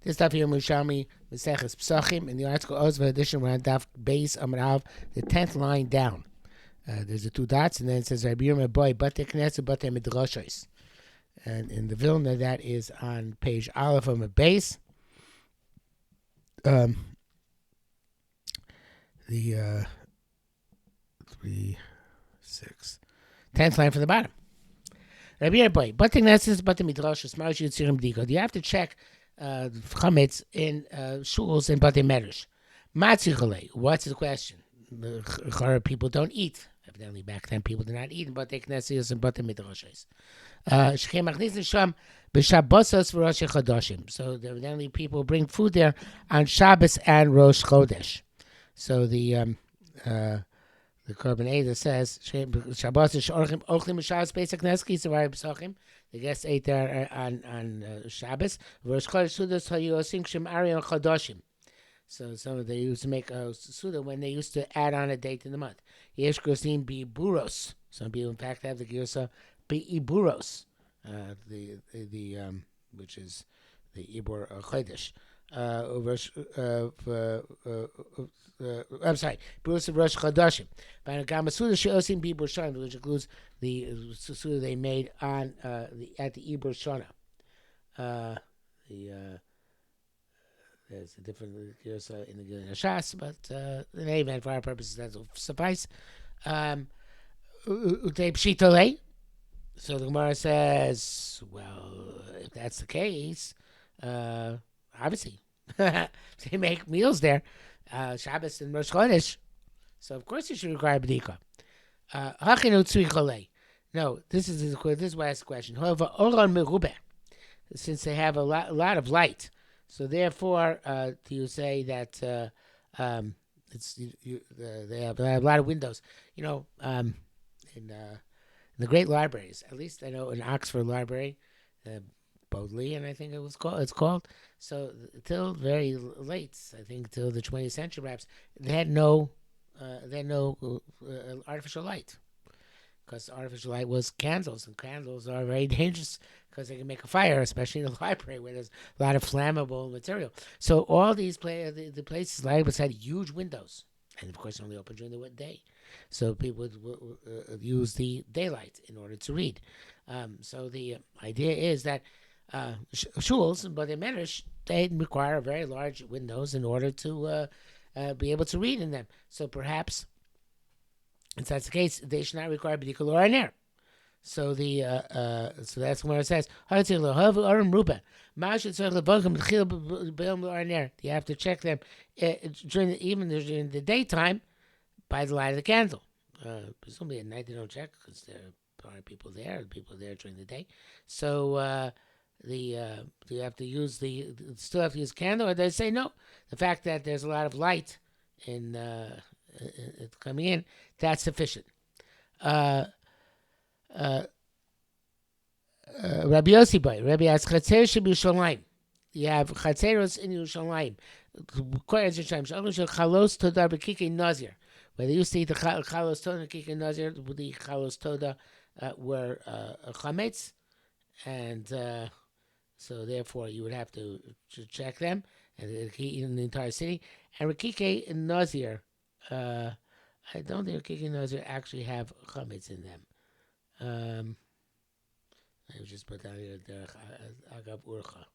This stuff here, Yerushalmi Pesachim, in the article Ozva edition, we're on Daf Beis Amud Aleph, the 10th line down. There's the two dots, and then it says Rabbi Yerushalmi Boy Bate Knesset Bate Midrashos. And in the Vilna, that is on page Aleph of a base. The 3, 6, 10th line from the bottom. Rabbi Yerushalmi Boy Bate Knesset Bate Midrashos Marash Yitzirim B'diko. You have to check chametz in shuls and Bate Medrash. Matzichalei. What's the question? The people don't eat. Evidently, back then people did not eat in Bate Knesset and Bate Midrashos. So evidently people bring food there on Shabbos and Rosh Chodesh. So the Korban Eda says Shabbos is Orchim Ochlim Shabbos Pesach Neski Savari Pesachim. The guests ate there on Shabbos. Rosh Chodesh Sudas Hayosim Shem Arion Chodoshim. So some of they used to make a suda when they used to add on a date in the month. Yesh Grosim Bi Buros. Some people in fact have the Girsa Iburos, which is the Ibor Chodesh. I'm sorry, Buros of Rosh Chodashim. But Gama Suda Sheosim Bi Ibor Shana, which includes the Suda they made on at the Ibor Shana. There's a different Girsa in the Gilin Shas, but in any event, for our purposes, that will suffice. Utei Pshitolei. So the Gemara says, well, if that's the case, obviously, they make meals there, Shabbos and Rosh Chodesh, so of course you should require B'dika. No, this is why I asked the question. However, Oran Merube, since they have a lot of light, so therefore, do you say that they have a lot of windows? You know, in the great libraries, at least I know in Oxford Library, Bodleian, I think it's called. So till very late, I think till the 20th century, perhaps they had no artificial light, because artificial light was candles, and candles are very dangerous because they can make a fire, especially in the library where there's a lot of flammable material. So all these the places, libraries had huge windows, and of course only open during the day. So people would use the daylight in order to read. So the idea is that shuls, but in Medrash, they require very large windows in order to be able to read in them. So perhaps, if that's the case, they should not require b'dika l'oraner. So so that's where it says, you have to check them even during the daytime by the light of the candle. Presumably at night they don't check because there are people there during the day. So do you have to still have to use candle, or they say no? The fact that there's a lot of light in coming in, that's sufficient. Rabbi Yossi Boy, Rabbi asks, Chatzer should be Yerushalayim. You have Chatzeros in Yerushalayim. Chalos Toda B'Kikei Nazir. Where they used to eat the Chalos Toda and Kikei Nazir, the Chalos Toda were chametz, and so therefore you would have to check them and eat in the entire city. And Rikikei Nazir, I don't think Rikikei Nazir actually have chametz in them. I just put down here the Agav Urcha.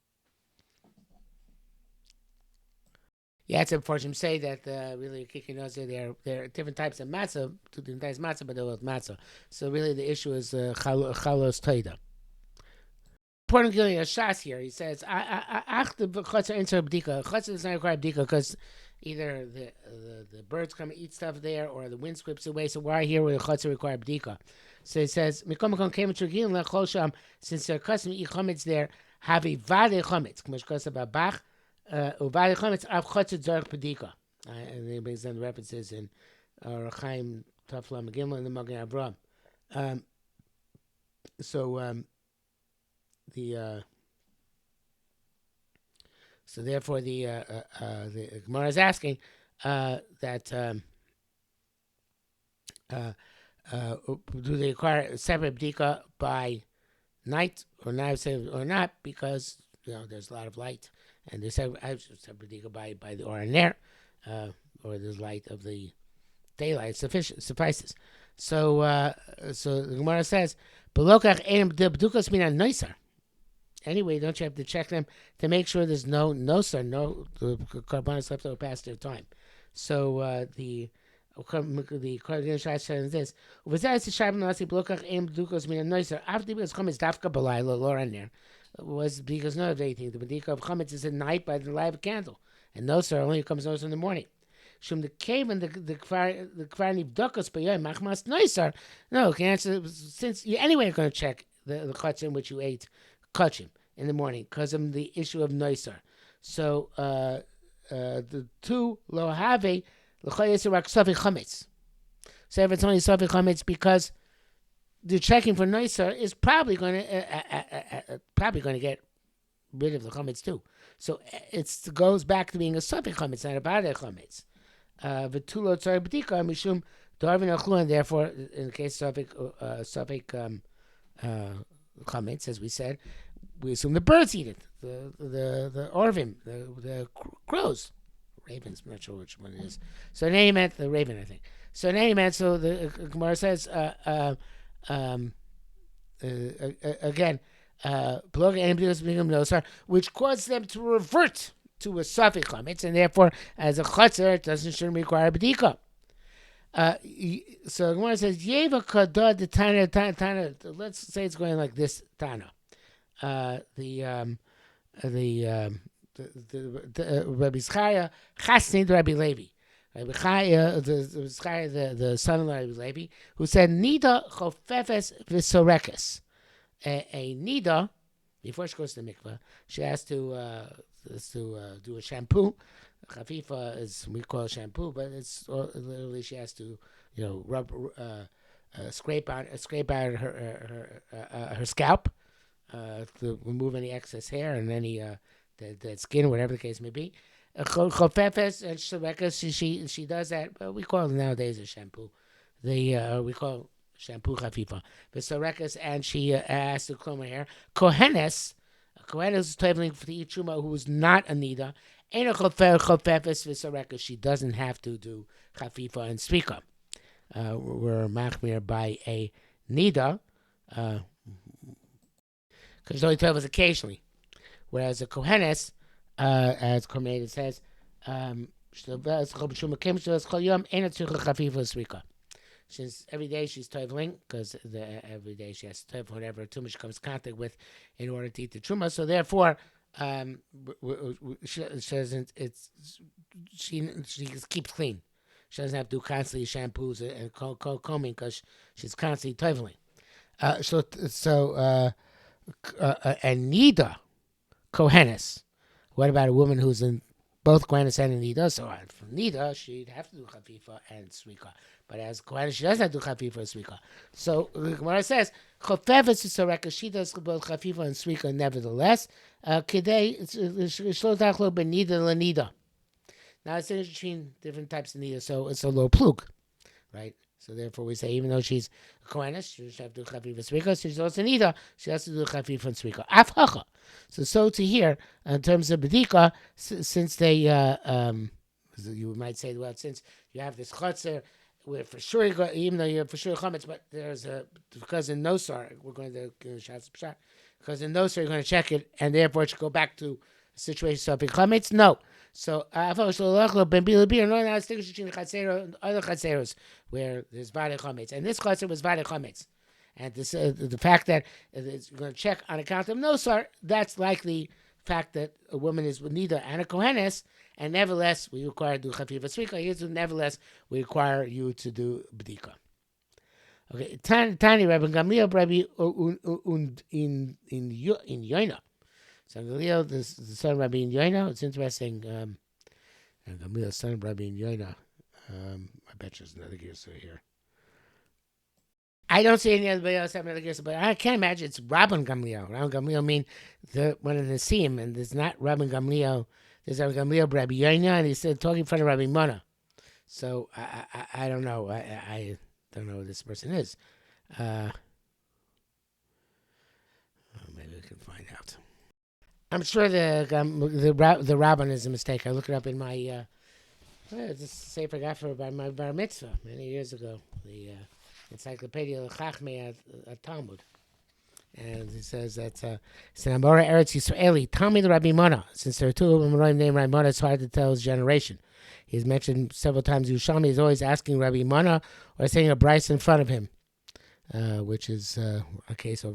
Yeah, it's unfortunate to say that really Kiki Nazir, there are different types of matzah, two different types of matzah, but they're both matzah. So really the issue is chalos toida. Important Gilin Shas here, he says, Ach the Chotzer insert b'dika. Chotzer does not require b'dika because either the birds come and eat stuff there or the wind sweeps away. So why here would the Chotzer require b'dika? So he says, Mikom came to Gilin lechol sham, since they're accustomed to eat chametz there, have a vade chametz. K'mosh kosa babach. Uvali chametz av chotzer tzarich b'dika. And he brings down the references in Chaim Tafla Megillah and the Magen Avraham. So therefore the Gemara is asking that do they require a separate b'dika by night or not, because there's a lot of light, and there's I by the or there, or the light of the daylight suffices. So the Gemara says, "Belokach em de b'dukas mina noiser." Anyway, don't you have to check them to make sure there's no noser, no the carbonates left over past their time? So the Kohen says this: "V'zayis shayim nasi belokach em b'dukas mina noiser." After because chametz dafka b'layla lor on there was because none of anything. The bedika of chametz is at night by the light of a candle, and noser only comes noser in the morning. Shum the cave and the kvar nivdokas b'yoy machmas noiser. No, can answer since you anyway are going to check the chutzim in which you ate kachim in the morning because of the issue of noiser. So the two lo have l'chayesir safi chametz. So if it's only safi chametz because the checking for noiser is probably going to get rid of the chametz too. So it goes back to being a safi chametz, not a bade chametz. V'tulo tzar b'dika mishum darvin achlu, and therefore in the case of safi chametz, as we said, we assume the birds eat it, the orvim, the crows, ravens. I'm not sure which one it is. So in any event, the raven, I think. So in any event, so the Gemara says again, which caused them to revert to a suffix chametz, and therefore, as a chutzer, it shouldn't require a bedika. So the Gemara says, "Yeva kadad the tana." Let's say it's going like this tana. The Rabbi Zechariah chasnid Rabbi Levi. Rabbi Chaya, the son of Rabbi Levi, who said, "Nida chofefes v'sorekes." A nida, before she goes to the mikveh, she has to do a shampoo. Chafifa is, we call it shampoo, but it's literally she has to rub scrape out her scalp to remove any excess hair and any dead skin, whatever the case may be. Chofefes and sharekas, she does that. But we call it nowadays a shampoo. We call shampoo chafifa. V'sorekas, and she has to comb her hair. Kohenes is traveling for the eat truma who is not a nida. Ain't a chofefes v'sorekas. She doesn't have to do chafifa and svika. We're machmir by a nida, because she only travels occasionally. Whereas a kohenes, as Kormeda says, since every day she's traveling, because every day she has to travel whatever tumor she comes in contact with in order to eat the truma. So therefore, she doesn't. She keeps clean. She doesn't have to do constantly shampoos and combing because she's constantly traveling. And nida kohenes. What about a woman who's in both kohenes and nida? So for nida, she'd have to do chafifa and svika. But as kohenes, she doesn't have to do chafifa and svika. So the Gemara says chofefes v'sorekas, she does both chafifa and svika nevertheless. Kidei shlo tachlo benida lenida. Now it's between different types of nida, so it's a low plug, right? So therefore we say even though she's a kohenes, she doesn't have to do chafifa and svika. She's also nida, she has to do chafifa and svika. Afhacha. So to here, in terms of bedika, since they, you might say, well, since you have this chutzer, where for sure, even though you're for sure chametz, but there's because in nosar, we're going to because in nosar you're going to check it, and therefore it should go back to a situation of chametz. No. So no, now it's distinguished between chatzera and other chatzeros where there's vade chametz, and this chatzer was vade chametz. And this, the fact that it's going to check on account of nosar, that's likely fact that a woman is with nida and a kohenes, and nevertheless we require to do chafifa svika. Nevertheless we require you to do bdika. Okay, Tani Rabbi Gamliel Rabbi in Yoina. So Gamliel, the son of Rabbi in Yoina. It's interesting. Gamliel's son of Rabbi in Yoina. I bet there's another gear here. I don't see any other else having another guess, but I can't imagine it's Rabban Gamliel. Rabban Gamliel mean one of the Sim, and there's not Rabban Gamliel. There's Rabban Gamliel, Rabbi Yoina, and he's still talking in front of Rabbi Mona. So I don't know. I don't know who this person is. Maybe we can find out. I'm sure the rabbin is a mistake. I look it up in my this sefer I got for by my bar mitzvah many years ago. The Encyclopedia Chachmei at Talmud. And he says that it's an Amora Eretz Yisraeli. Tell me the Rabbi Mona. Since there are two Amorim named Rabbi Mona, it's hard to tell his generation. He's mentioned several times. Yerushalmi is always asking Rabbi Mona or saying a Bryce in front of him, which is our case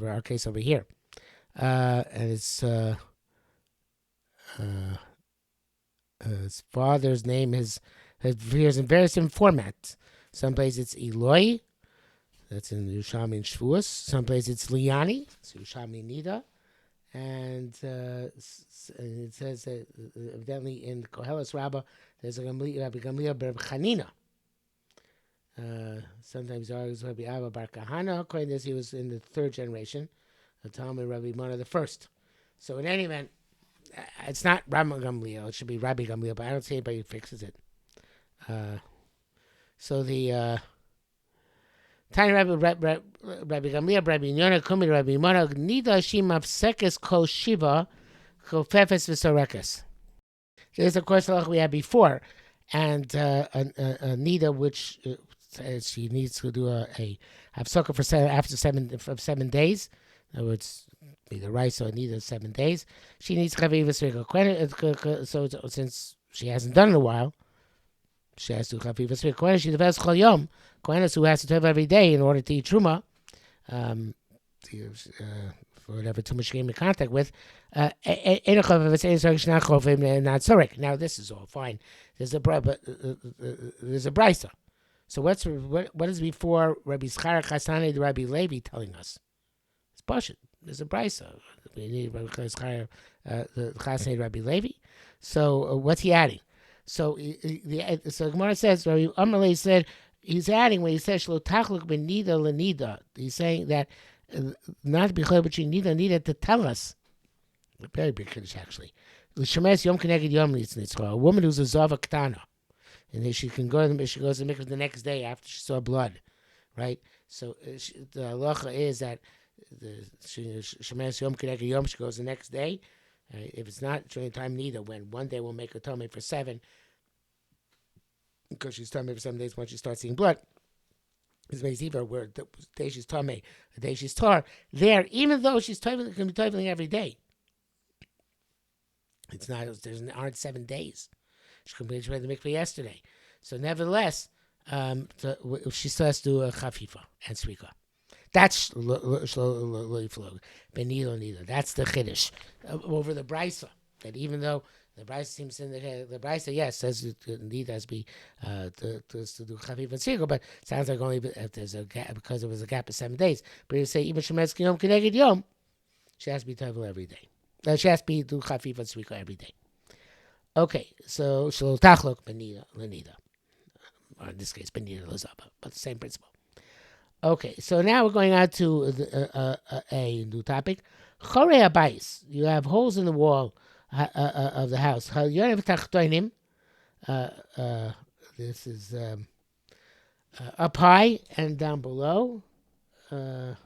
over here. And it's his father's name appears in various different formats. Some places it's Eloi. That's in Yerushalmi and Shavuos. Someplace it's Liani, it's Yerushalmi Nida. And it says that evidently in Koheles Rabbah, there's a Rabbi Gamliel Ber Chanina. Sometimes argues Rabbi Abba Bar Kahana. According to this, he was in the third generation. The Talmud Rabbi Mona the first. So in any event, it's not Rabbi Gamliel. It should be Rabbi Gamliel, but I don't see anybody who fixes it. So the Tiny Rabbi Gamliel, Rabbi Yonah, Kumi, Rabbi Mona, Nida Shima Sekes Ko Shiva, Kofefes Visorekes. There's of course the law we had before, and a Nida which she needs to do a hafsaka for 7 days. In other words, either rice or Nida 7 days. She needs Chaviv Visorekes. So since she hasn't done it in a while, she has to Chaviv Visorekes. She develops Chol Yom. Kohenes who has to travel every day in order to eat truma, for whatever too much came in contact with. Now this is all fine. There's a brisa. So what is before Rabbi Schar Chasane the Rabbi Levi telling us? It's bullshit. There's a brisa. We need Rabbi Schar Chasane Rabbi Levi. So what's he adding? So Gemara says Rabbi Amalei said. He's adding when he says "Shlo tachluk ben nida lenida." He's saying that not to be clear between nida and nida to tell us. A very big kiddush actually. L'shemes yom keneged yom nitznitzcha. A woman who's a zava ktana, and she can go. She goes to the mikveh the next day after she saw blood, right? So the halacha is that the shemes yom keneged yom. She goes the next day. If it's not during the time nida, when one day we'll make a tummy for 7. Because she's tummy for 7 days once she starts seeing blood. This makes either where the day she's tummy, the day she's tar, there, even though she's can be toiling every day. It's not, aren't 7 days. She completed the mikveh yesterday. So nevertheless, she still has to do a chafifa and srika. That's benilo. That's the chiddush over the brisa. That even though the brisa seems in the brisa, yes, says it indeed has to be to do chafif and sirgo, but it sounds like only if there's a gap because there was a gap of 7 days. But you say even shemetzki yom keneged yom, she has to be tovel every day. She has to be do chafif and sirgo every day. Okay, so shelo tachlok benida lenida, or in this case benida lezaba, but the same principle. Okay, so now we're going on to a new topic. Chorei habayis. You have holes in the wall of the house. This is up high and down below. I'll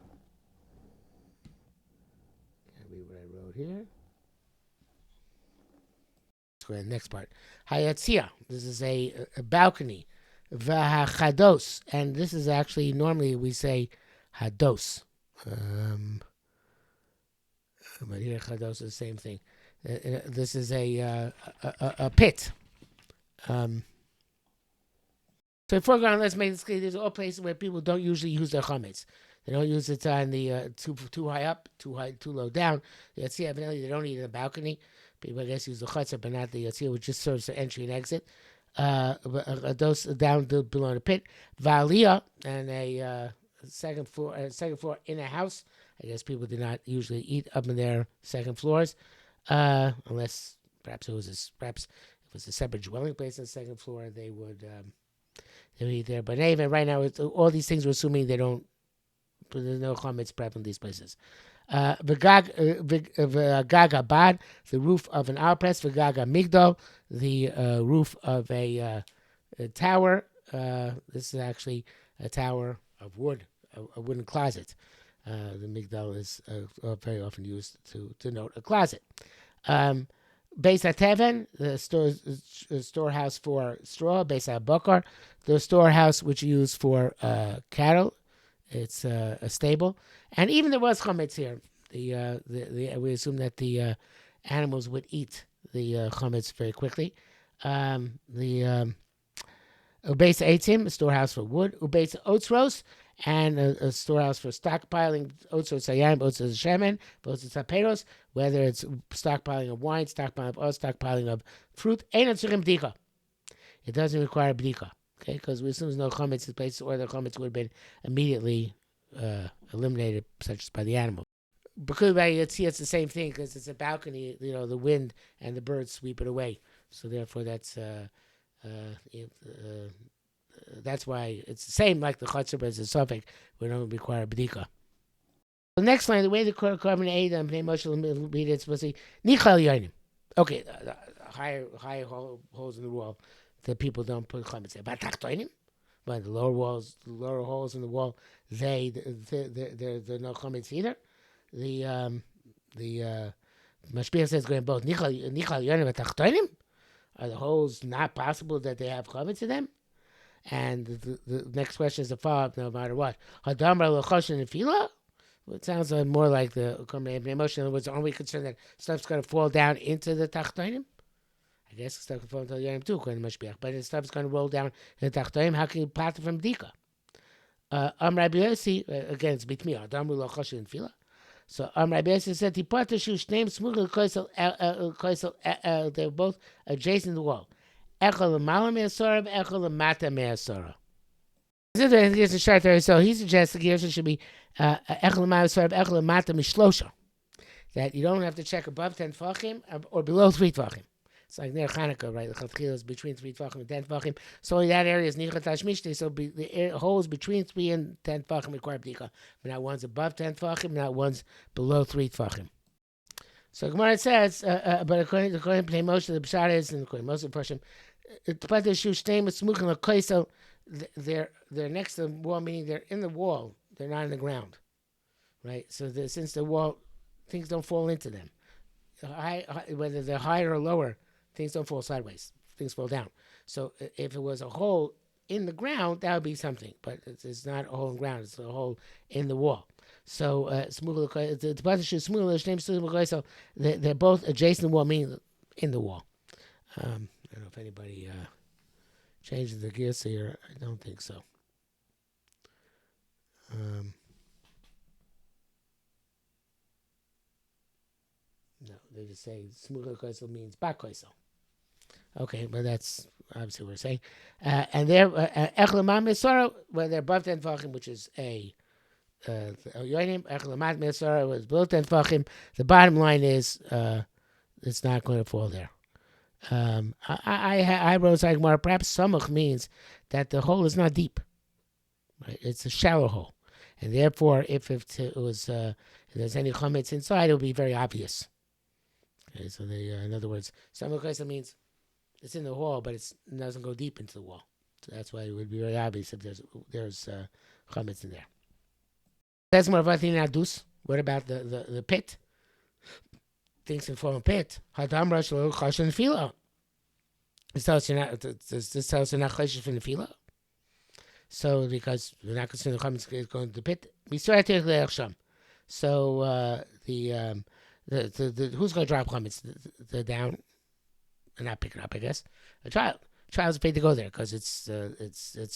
read what I wrote here. Let's go to the next part. Hayatzia. This is a balcony. Vahachados, and this is actually normally we say hados, but here chados is the same thing. This is a pit. So before going, let's make this clear. There's all places where people don't usually use their chametz. They don't use it on the too high up, too low down. The yatzia evidently they don't eat in the balcony. People I guess use the chutzah, but not the yatzia, which just serves for entry and exit. Those down below the pit, Valia, and a second floor in a house. I guess people do not usually eat up in their second floors, unless perhaps it was a separate dwelling place on the second floor. They would eat there. But even right now, all these things we're assuming they don't. There's no chametz prep in these places. V'gag abad, the roof of an outpress. V'gag migdal, the roof of a tower. This is actually a tower of wood, a wooden closet. The migdal is very often used to denote a closet. Beis HaTeven, the storehouse for straw. Beis HaBokar, the storehouse which you use for cattle. It's a stable, and even there was chametz here. We assume that the animals would eat the chametz very quickly. The Ubeis Eitzim, a storehouse for wood. Ubeis Otzros, and a storehouse for stockpiling Otzros Sayam, Otzros Shemen, Otzros Aperos, whether it's stockpiling of wine, stockpiling of oil, stockpiling of fruit. Ein Atzurim Bdika. It doesn't require Bdika. Okay, because as soon as no chametz in place, or the chametz would have been immediately eliminated, such as by the animal. Because you'd see it's the same thing, because it's a balcony, the wind and the birds sweep it away. So therefore that's why it's the same like the chutzner, but it's a suffix. We don't require bdika. The next line, the way the carbon aid and pnei Moshe read it's supposed to be nichal yonim. Okay, higher holes in the wall that people don't put chametz there. But tachtonim, but the lower holes in the wall, they're no chametz either. The Mashpia says going both nichal yonim and tachtonim. Are the holes not possible that they have chametz in them? And the next question is a follow-up no matter what. Hadamar l'choshen nefila? It sounds more like the emotion. In other words, aren't we concerned that stuff's going to fall down into the tachtonim? I guess stuff can fall into the yonim too, according to Mashpia. But if stuff's going to roll down in the tachtonim, how can you pat it from bdika? Rabbi Yossi, again, it's bitmi. Hadamar l'choshen nefila. So Rabbi Yossi said, they're both adjacent to the wall. Echel l'mala me'asora, echel l'mata me'asora. So he suggests the Gershon should be echel l'mala me'asora, echel l'mata mishlosha. That you don't have to check above 10 tefachim or below 3 tefachim. It's like near Hanukkah, right? The chatchila is between 3 tefachim and 10 tefachim. So only that area is nichat hashmishti. So the holes between 3 and 10 tefachim require bdika. But not one's above 10 tefachim, not one's below 3 tefachim. So Gemara says, but according to Pnei Moshe, the Pshat is, and according to most of the Pershim, they're next to the wall, meaning they're in the wall. They're not in the ground, right? So since the wall, things don't fall into them. Whether they're higher or lower, things don't fall sideways. Things fall down. So if it was a hole in the ground, that would be something. But it's not a hole in the ground. It's a hole in the wall. So they're both adjacent to the wall, meaning in the wall. I don't know if anybody changes the gears here. I don't think so. No, they just say smugel koisel means bak koisel. Okay, but that's obviously what we're saying. And they're echlamam mesora, where they're above 10 tefachim, which is a yonim. Echlamam mesora was below 10 tefachim. The bottom line is it's not going to fall there. I wrote like more. Perhaps samach means that the hole is not deep. Right, it's a shallow hole, and therefore, if it was if there's any chametz inside, it will be very obvious. Okay, so in other words, samach means it's in the wall, but it doesn't go deep into the wall. So that's why it would be very obvious if there's chametz in there. That's more adus. What about the pit? Things can fall in pit. Hadam rush lo chashen fila. This tells you not. This tells you not chashen from the fila. So because we're not concerned the chametz is going to the pit, we start to le'achsham. So the who's going to drop chametz? The down, and not pick it up. I guess a child. Child's paid to go there because it's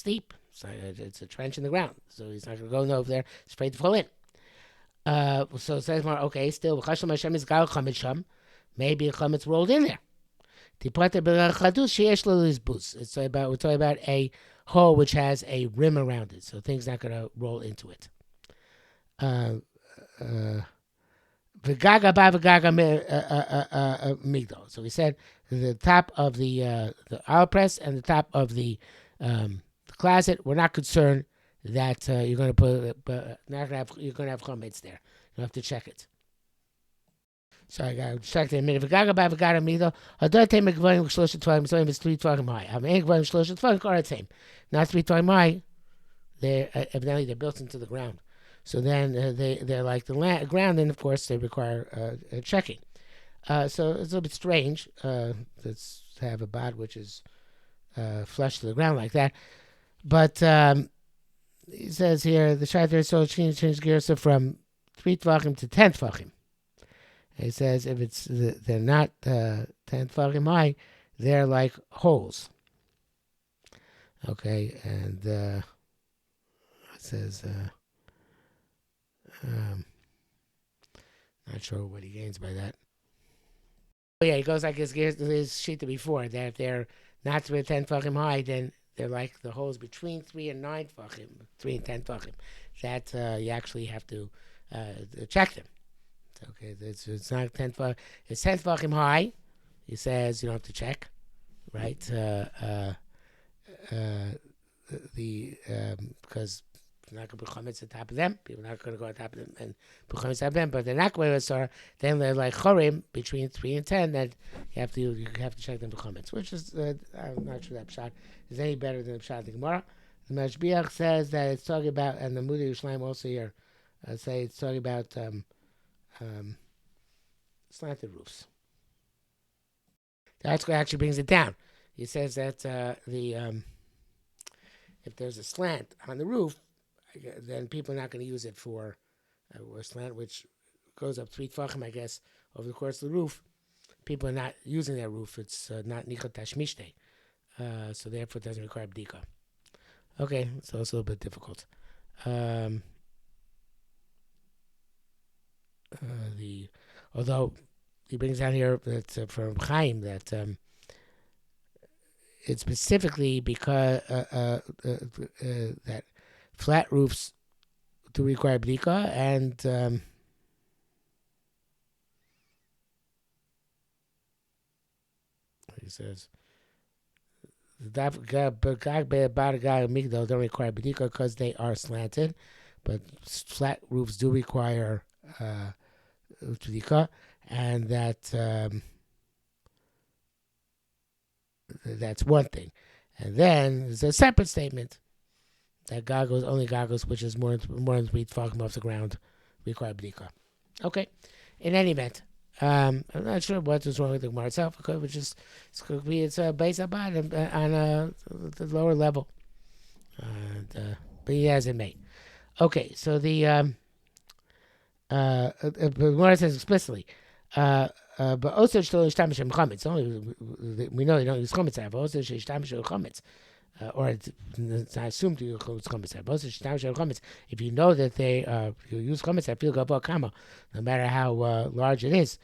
deep. It's a trench in the ground, so he's not going to go over there. He's afraid to fall in. So it says more, okay, still, maybe a chametz rolled in there. We're talking about a hole which has a rim around it, so things not going to roll into it. So we said the top of the aisle press and the top of the closet, we're not concerned that you're going to put, you're going to have chametz there. You have to check it. Sorry, I got to check it in a minute. V'gaga v'gaga mido. Hadate megvarim shlosh tefachim. So it's 3 tefachim high. Having megvarim shlosh tefachim are the same. Not 3 tefachim high. Evidently they're built into the ground. So then they're like the ground, and of course they require checking. So it's a little bit strange to have a bod which is flush to the ground like that. But he says here the Shaiter so change Gersa from 3 Tvachim to 10 Tvachim. He says if they're not 10 Tvachim high, they're like holes. Okay, and it says not sure what he gains by that. Oh yeah, he goes like his shita before that if they're not 10 Tvachim high, then they're like the holes between 3 and 9 Tvachim, 3 and 10 Tvachim. That you actually have to check them. Okay, it's not 10 Tvachim. It's 10 Tvachim high. He says you don't have to check, right? Because you're not going to put chametz on top of them. People are not going to go on top of them and put chametz on them. But they're not going to then they're like chorim between 3 and 10. That you have to check them for chametz, which is I'm not sure that pshat is any better than the pshat of the Gemara. The Mashbiach says that it's talking about, and the Mudi Yerushalmi also here say it's talking about slanted roofs. The article actually brings it down. He says that if there's a slant on the roof, then people are not going to use it for a slant which goes up 3 tfachim, I guess, over the course of the roof. People are not using that roof. It's not nichot tashmishte, so therefore it doesn't require bdika. Okay, so it's a little bit difficult. Although he brings out here that from Chaim that it's specifically because that flat roofs do require bdika, and he says don't require bdika because they are slanted, but flat roofs do require bdika, and that's one thing. And then there's a separate statement that only goggles which is more than 3 tfachim off the ground require bdika. Okay. In any event, I'm not sure what was wrong with the Gemara itself. It's based on the lower level. But he has it made. Okay, so the Gemara says explicitly, but also chametz. Only we know you don't use chametz. But also chametz, or it's not assumed to use chametz. But also chametz. If you know that you use chametz, I feel gavah kama, no matter how large it is.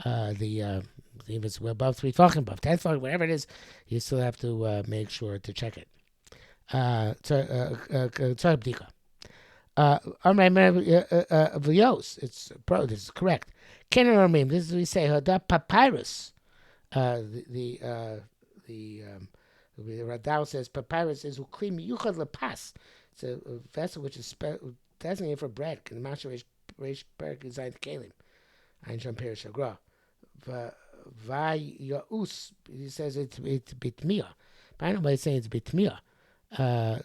If it's above 3 tfachim, above 10 tfachim, whatever it is, you still have to make sure to check it. Bdika. This is correct. This is we say the papyrus. The Radal says papyrus is ukli miyuchad lepas. It's a vessel which is designated for bread. Can the reish perik design kelim. Ein sham perish agra. Vayaus. He says it's bitmia. But I know nobody's saying it's bitmia. I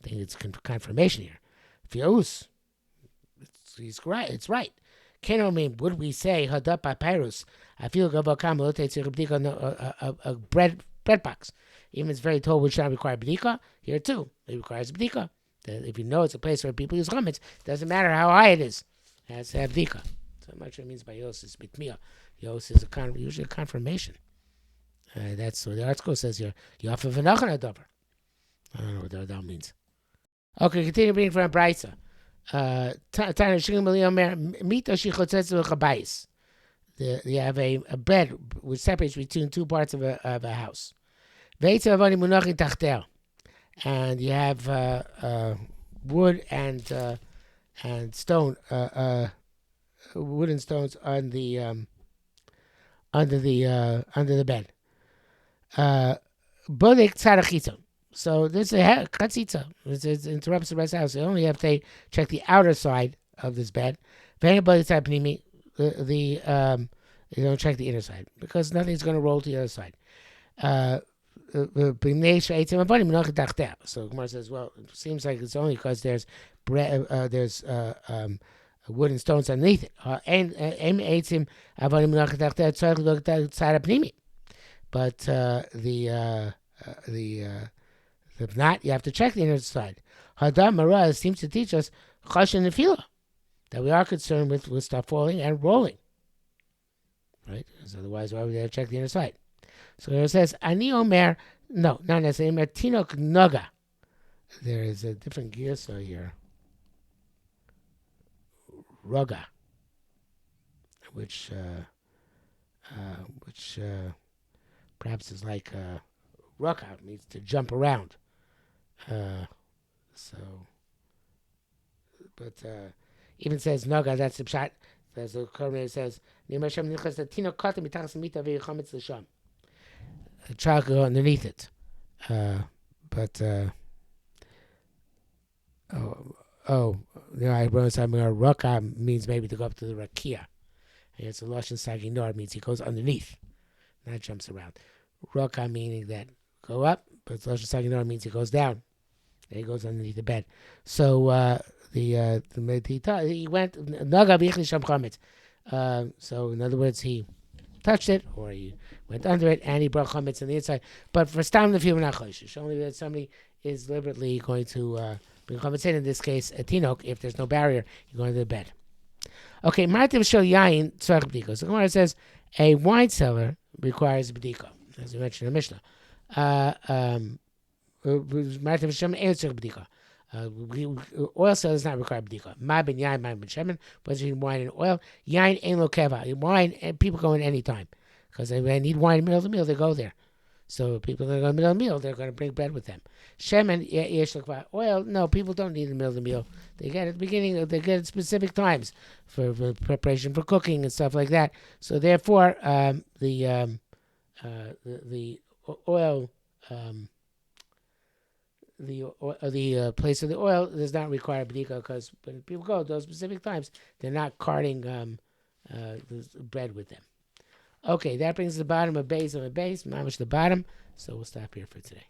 think it's confirmation here. Fios, he's right. It's right. Would we say hadap papyrus? I feel a bread box. Even it's very told which not require bdika. Here too, it requires bdika. If you know it's a place where people use chametz, doesn't matter how high it is. It has to have bdika. So I'm not sure it means by yos is bitmia. Yos is usually a confirmation. That's what the article says here. Yafa v'nachan adavar. I don't know what that means. Okay, continue reading from Brisa. You have a bed which separates between 2 parts of a house. And you have wood and stone, wood and stones on the under the bed. So this is a chatzitza. It interrupts the rest of the house. You only have to check the outer side of this bed. You don't check the inner side because nothing's going to roll to the other side. So Gemara says, well, it seems like it's only because there's wood and stones underneath it. But if not, you have to check the inner side. Hadam Mara seems to teach us chashin nefila, that we are concerned with stuff falling and rolling. Right? Because otherwise, why would they check the inner side? So it says, Ani Omer, no, not necessarily, Tinok Noga. There is a different girsa here. Roga, which perhaps is like roka, means to jump around. But even says Noga, that's the pshat. There's a comment says, a child could go underneath it. I wrote something. Raka means maybe to go up to the rakia. And it's a lashon saginor, means he goes underneath, not jumps around. Raka meaning that go up, but lashon saginor means he goes down. And he goes underneath the bed. So he went naga b'yichli sham chametz. So in other words, he touched it, or he went under it, and he brought chametz on the inside. But for stam nefil not choishish, only that somebody is deliberately going to bring chametz in this case, a tinok, if there's no barrier, you're going to the bed. Okay, martiv shel yain tzarich b'diko. So the Gemara says a wine cellar requires b'diko, as we mentioned in the Mishnah. Martiv shel ein tzarich b'diko. Oil cell does not require b'dika. Ma ben yain, ma ben shemen. What's between wine and oil? Yain ein lo keva. Wine, and people go in any time. Because when they need wine in the middle of the meal, they go there. So people that go in the middle of the meal, they're going to bring bread with them. Shemen, yesh l'kva. Oil, no, people don't need it in the middle of the meal. They get it at the beginning, they get it at specific times for preparation for cooking and stuff like that. So therefore, the oil... the place of the oil does not require b'dika, because when people go those specific times, they're not carting the bread with them. Okay, that brings the bottom of base on the base, mamish the bottom. So we'll stop here for today.